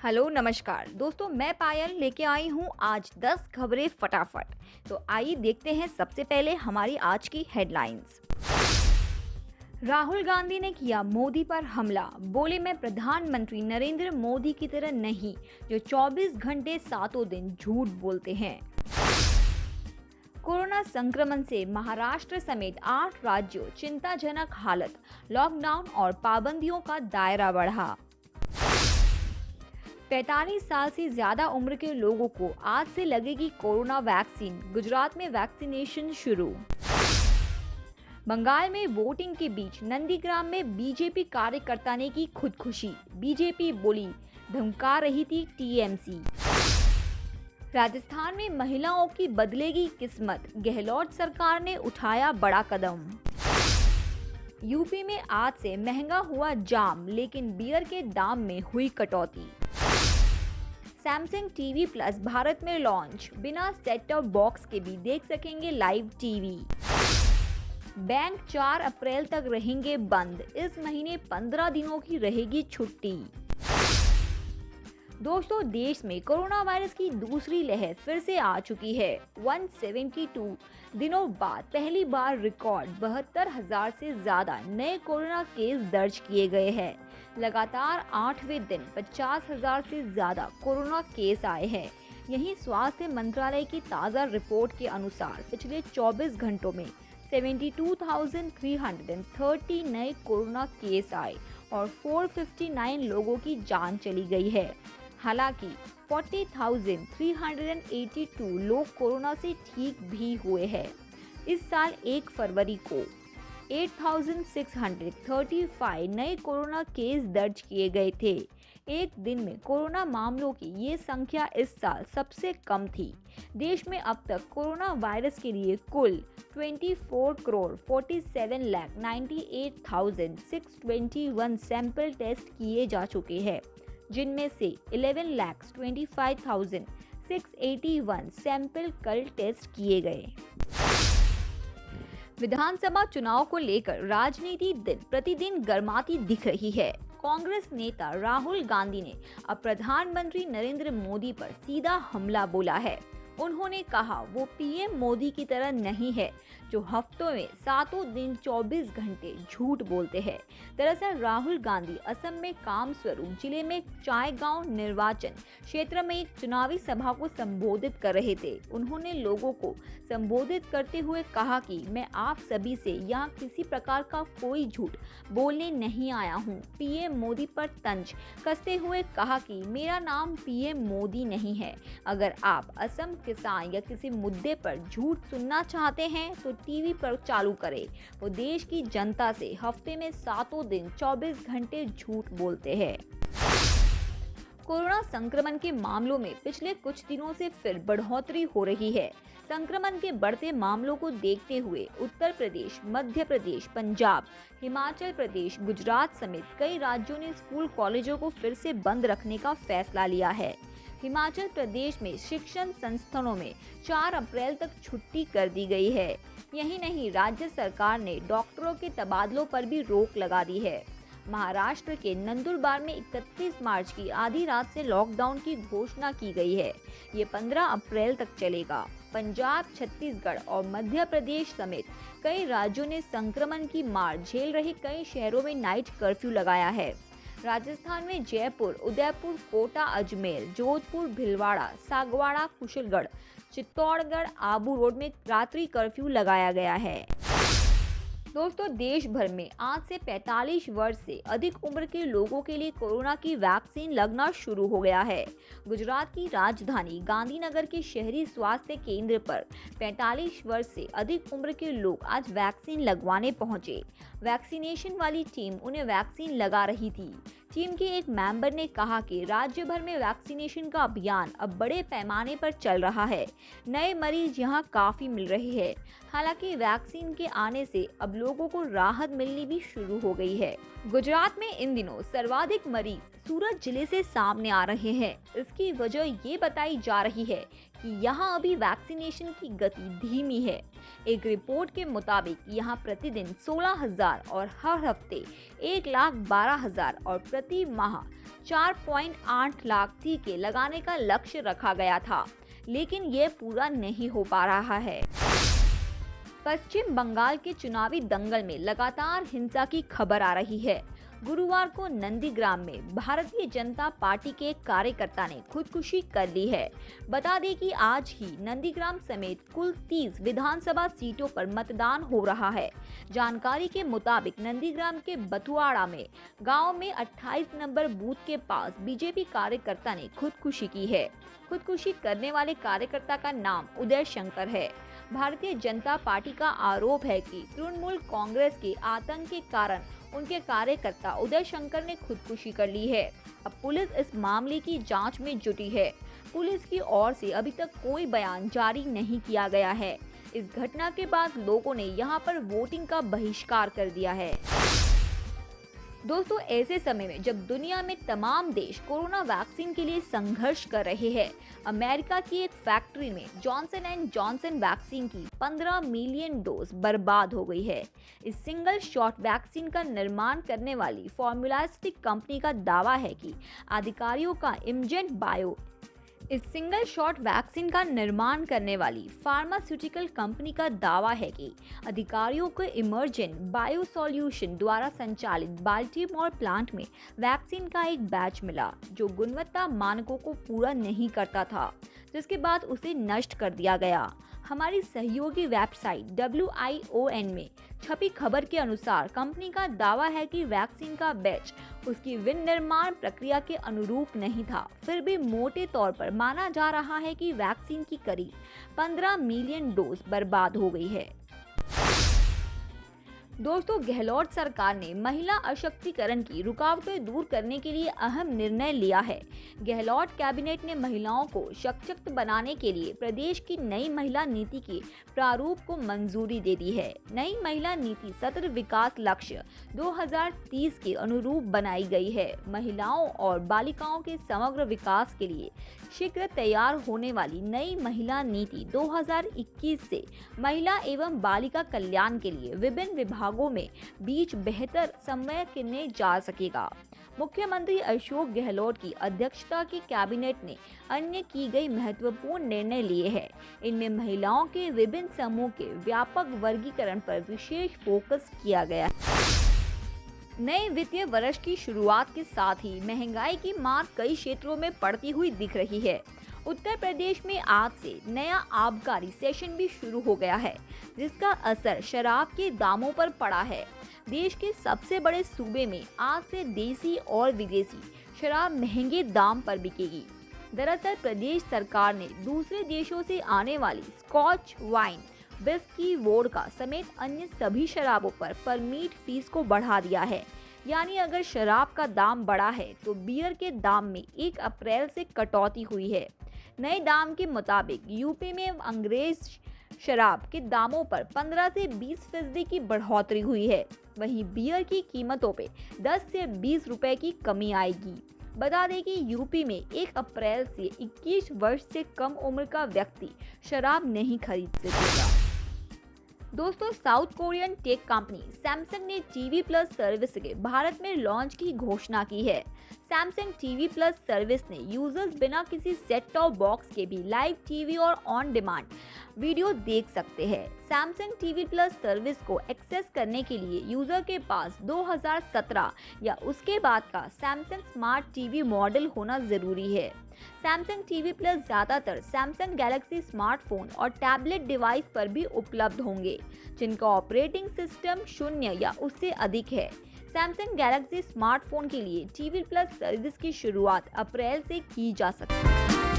Hello नमस्कार दोस्तों, मैं पायल लेके आई हूँ आज 10 खबरें फटाफट। तो आइए देखते हैं सबसे पहले हमारी आज की हेडलाइंस। राहुल गांधी ने किया मोदी पर हमला, बोले मैं प्रधानमंत्री नरेंद्र मोदी की तरह नहीं जो 24 घंटे सातों दिन झूठ बोलते हैं। कोरोना संक्रमण से महाराष्ट्र समेत 8 राज्यों चिंताजनक हालत, लॉकडाउन और पाबंदियों का दायरा बढ़ा। 45 साल से ज्यादा उम्र के लोगों को आज से लगेगी कोरोना वैक्सीन, गुजरात में वैक्सीनेशन शुरू। बंगाल में वोटिंग के बीच नंदीग्राम में बीजेपी कार्यकर्ता ने की खुदकुशी, बीजेपी बोली धमका रही थी टीएमसी। राजस्थान में महिलाओं की बदलेगी किस्मत, गहलोत सरकार ने उठाया बड़ा कदम। यूपी में आज से महंगा हुआ जाम, लेकिन बियर के दाम में हुई कटौती। सैमसंग टीवी प्लस भारत में लॉन्च, बिना सेट टॉप बॉक्स के भी देख सकेंगे लाइव टीवी। बैंक 4 अप्रैल तक रहेंगे बंद, इस महीने 15 दिनों की रहेगी छुट्टी। दोस्तों, देश में कोरोना वायरस की दूसरी लहर फिर से आ चुकी है। 172 दिनों बाद पहली बार रिकॉर्ड 72,000 से ज्यादा नए कोरोना केस दर्ज किए गए हैं। लगातार 8वें दिन 50,000 से ज्यादा कोरोना केस आए हैं। यहीं स्वास्थ्य मंत्रालय की ताज़ा रिपोर्ट के अनुसार पिछले 24 घंटों में 72,330 नए कोरोना केस आए और 459 लोगों की जान चली गई है। हालांकि 40,382 लोग कोरोना से ठीक भी हुए हैं। इस साल 1 फरवरी को 8,635 नए कोरोना केस दर्ज किए गए थे। एक दिन में कोरोना मामलों की ये संख्या इस साल सबसे कम थी। देश में अब तक कोरोना वायरस के लिए कुल 24,47,98,621 सैंपल टेस्ट किए जा चुके हैं, जिनमें से 11,25,681 सैंपल कल टेस्ट किए गए। विधानसभा चुनाव को लेकर राजनीति दिन प्रतिदिन गर्माती दिख रही है। कांग्रेस नेता राहुल गांधी ने अब प्रधानमंत्री नरेंद्र मोदी पर सीधा हमला बोला है। उन्होंने कहा वो पीएम मोदी की तरह नहीं है जो हफ्तों में सातों दिन 24 घंटे झूठ बोलते हैं। दरअसल राहुल गांधी असम में कामस्वरूप जिले में चायगांव निर्वाचन क्षेत्र में एक चुनावी सभा को संबोधित कर रहे थे। उन्होंने लोगों को संबोधित करते हुए कहा कि मैं आप सभी से यहाँ किसी प्रकार का कोई झूठ बोलने नहीं आया हूँ। पीएम मोदी पर तंज कसते हुए कहा कि मेरा नाम पीएम मोदी नहीं है। अगर आप असम किसान या किसी मुद्दे पर झूठ सुनना चाहते हैं तो टीवी पर चालू करें। वो देश की जनता से हफ्ते में सातों दिन 24 घंटे झूठ बोलते हैं। कोरोना संक्रमण के मामलों में पिछले कुछ दिनों से फिर बढ़ोतरी हो रही है। संक्रमण के बढ़ते मामलों को देखते हुए उत्तर प्रदेश, मध्य प्रदेश, पंजाब, हिमाचल प्रदेश, गुजरात समेत कई राज्यों ने स्कूल कॉलेजों को फिर से बंद रखने का फैसला लिया है। हिमाचल प्रदेश में शिक्षण संस्थानों में 4 अप्रैल तक छुट्टी कर दी गई है। यही नहीं, राज्य सरकार ने डॉक्टरों के तबादलों पर भी रोक लगा दी है। महाराष्ट्र के नंदुरबार में 31 मार्च की आधी रात से लॉकडाउन की घोषणा की गई है। ये 15 अप्रैल तक चलेगा। पंजाब, छत्तीसगढ़ और मध्य प्रदेश समेत कई राज्यों ने संक्रमण की मार झेल रहे कई शहरों में नाइट कर्फ्यू लगाया है। राजस्थान में जयपुर, उदयपुर, कोटा, अजमेर, जोधपुर, भीलवाड़ा, सागवाड़ा, कुशलगढ़, चित्तौड़गढ़, आबू रोड में रात्रि कर्फ्यू लगाया गया है। दोस्तों, देश भर में आज से 45 वर्ष से अधिक उम्र के लोगों के लिए कोरोना की वैक्सीन लगना शुरू हो गया है। गुजरात की राजधानी गांधीनगर के शहरी स्वास्थ्य केंद्र पर 45 वर्ष से अधिक उम्र के लोग आज वैक्सीन लगवाने पहुंचे। वैक्सीनेशन वाली टीम उन्हें वैक्सीन लगा रही थी। टीम के एक मेंबर ने कहा कि राज्य भर में वैक्सीनेशन का अभियान अब बड़े पैमाने पर चल रहा है। नए मरीज यहां काफी मिल रहे हैं। हालांकि वैक्सीन के आने से अब लोगों को राहत मिलनी भी शुरू हो गई है। गुजरात में इन दिनों सर्वाधिक मरीज सूरत जिले से सामने आ रहे हैं। इसकी वजह ये बताई जा रही है कि यहाँ अभी वैक्सीनेशन की गति धीमी है। एक रिपोर्ट के मुताबिक यहाँ प्रतिदिन 16,000 और हर हफ्ते 1,12,000 और प्रति माह 4.8 लाख टीके लगाने का लक्ष्य रखा गया था, लेकिन ये पूरा नहीं हो पा रहा है। पश्चिम बंगाल के चुनावी दंगल में लगातार हिंसा की खबर आ रही है। गुरुवार को नंदीग्राम में भारतीय जनता पार्टी के एक कार्यकर्ता ने खुदकुशी कर ली है। बता दें कि आज ही नंदीग्राम समेत कुल 30 विधानसभा सीटों पर मतदान हो रहा है। जानकारी के मुताबिक नंदीग्राम के बथुआड़ा में गांव में 28 नंबर बूथ के पास बीजेपी कार्यकर्ता ने खुदकुशी की है। खुदकुशी करने वाले कार्यकर्ता का नाम उदय शंकर है। भारतीय जनता पार्टी का आरोप है कि तृणमूल कांग्रेस के आतंक के कारण उनके कार्यकर्ता उदय शंकर ने खुदकुशी कर ली है। अब पुलिस इस मामले की जांच में जुटी है। पुलिस की ओर से अभी तक कोई बयान जारी नहीं किया गया है। इस घटना के बाद लोगों ने यहां पर वोटिंग का बहिष्कार कर दिया है। दोस्तों, ऐसे समय में जब दुनिया में तमाम देश कोरोना वैक्सीन के लिए संघर्ष कर रहे हैं, अमेरिका की एक फैक्ट्री में जॉनसन एंड जॉनसन वैक्सीन की 15 मिलियन डोज बर्बाद हो गई है। इस सिंगल शॉट वैक्सीन का निर्माण करने वाली फॉर्मूलास्टिक कंपनी का दावा है कि अधिकारियों का इमजेंट बायो इस सिंगल शॉट वैक्सीन का निर्माण करने वाली फार्मास्यूटिकल कंपनी का दावा है कि अधिकारियों को इमर्जेंट बायो सॉल्यूशन द्वारा संचालित बाल्टीमोर प्लांट में वैक्सीन का एक बैच मिला जो गुणवत्ता मानकों को पूरा नहीं करता था, जिसके बाद उसे नष्ट कर दिया गया। हमारी सहयोगी वेबसाइट WION में छपी खबर के अनुसार कंपनी का दावा है कि वैक्सीन का बैच उसकी विनिर्माण प्रक्रिया के अनुरूप नहीं था। फिर भी मोटे तौर पर माना जा रहा है कि वैक्सीन की करीब 15 मिलियन डोज बर्बाद हो गई है। दोस्तों, गहलोत सरकार ने महिला अशक्तिकरण की रुकावटें दूर करने के लिए अहम निर्णय लिया है। गहलोत कैबिनेट ने महिलाओं को सशक्त बनाने के लिए प्रदेश की नई महिला नीति के प्रारूप को मंजूरी दे दी है। नई महिला नीति सतत विकास लक्ष्य 2030 के अनुरूप बनाई गई है। महिलाओं और बालिकाओं के समग्र विकास के लिए शीघ्र तैयार होने वाली नई महिला नीति 2021 से महिला एवं बालिका कल्याण के लिए विभिन्न विभागों में बीच बेहतर समन्वय करने जा सकेगा। मुख्यमंत्री अशोक गहलोत की अध्यक्षता की कैबिनेट ने अन्य की गई महत्वपूर्ण निर्णय लिए हैं। इनमें महिलाओं के विभिन्न समूह के व्यापक वर्गीकरण पर विशेष फोकस किया गया है। नए वित्तीय वर्ष की शुरुआत के साथ ही महंगाई की मार कई क्षेत्रों में पड़ती हुई दिख रही है। उत्तर प्रदेश में आज से नया आबकारी सेशन भी शुरू हो गया है, जिसका असर शराब के दामों पर पड़ा है। देश के सबसे बड़े सूबे में आज से देसी और विदेशी शराब महंगे दाम पर बिकेगी। दरअसल प्रदेश सरकार ने दूसरे देशों से आने वाली स्कॉच वाइन, विस्की, वोडका समेत अन्य सभी शराबों पर परमिट फीस को बढ़ा दिया है। यानी अगर शराब का दाम बढ़ा है तो बियर के दाम में 1 अप्रैल से कटौती हुई है। नए दाम के मुताबिक यूपी में अंग्रेज शराब के दामों पर 15 से 20% की बढ़ोतरी हुई है। वहीं बियर की कीमतों पे 10 से 20 रुपए की कमी आएगी। बता दें कि यूपी में 1 अप्रैल से 21 वर्ष से कम उम्र का व्यक्ति शराब नहीं खरीद सकेगा। दोस्तों, south Korean tech company Samsung ने टीवी प्लस सर्विस के भारत में लॉन्च की घोषणा की है। सैमसंग टीवी प्लस सर्विस ने यूजर्स बिना किसी सेट टॉप बॉक्स के भी लाइव टीवी और ऑन डिमांड वीडियो देख सकते हैं। सैमसंग टीवी प्लस सर्विस को एक्सेस करने के लिए यूजर के पास 2017 या उसके बाद का सैमसंग स्मार्ट टीवी मॉडल होना जरूरी है। सैमसंग टीवी प्लस ज़्यादातर सैमसंग गैलेक्सी स्मार्टफोन और टैबलेट डिवाइस पर भी उपलब्ध होंगे, जिनका ऑपरेटिंग सिस्टम 0 या उससे अधिक है। सैमसंग गैलेक्सी स्मार्टफोन के लिए टीवी प्लस सर्विस की शुरुआत अप्रैल से की जा सकती है।